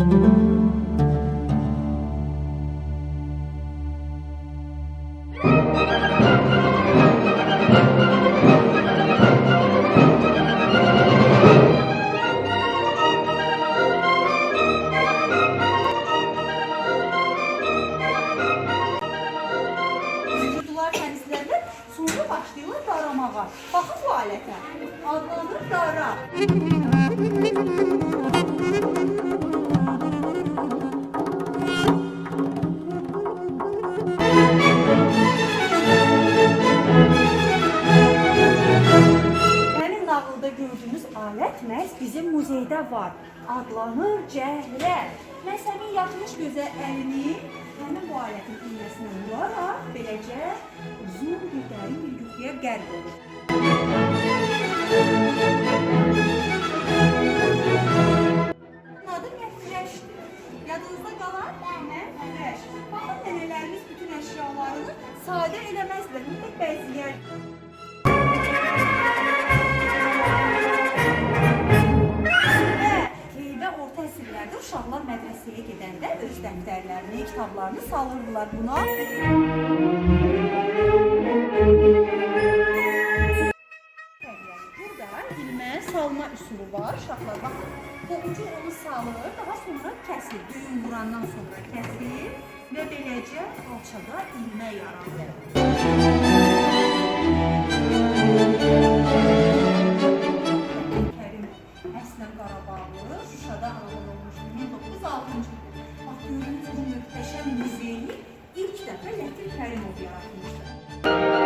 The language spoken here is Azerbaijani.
Vücudlar təmizlənir, sonra başlayırlar daramağa. Baxın bu alətə. Adlanır dara. Həmin nağılda gördüyünüz alət məhz bizim muzeydə var. Adlanır cəhrə. Məsələn, yatmış gözə əlini həmin bu alətin iynəsinə vuraraq beləcə uzun bir dərin bir yuxuya qərq olur. Adı məfrəşdir. Yadınızda qalan? Məfrəş. Baxın, nənələrimiz bütün əşyalarını sadə eləməzlər. Mütləq bəzəyər. Və orta əsrlərdə uşaqlar mədrəsəyə gedəndə öz dəftərlərini, kitablarını salırdılar buna. Burada ilmə salma üsulu var. Uşaqlar baxın, bu ucu onu salır, daha sonra kəsir. Düyün vurandan sonra kəsir və beləcə alçada ilmə yaranır. Qarabağlı, Şuşada anadan olmuşdur 1906-cı ildə. Bax, gördüyünüz bu möhtəşəm muzeyi ilk dəfə Lətif Kərimov yaratmışdır.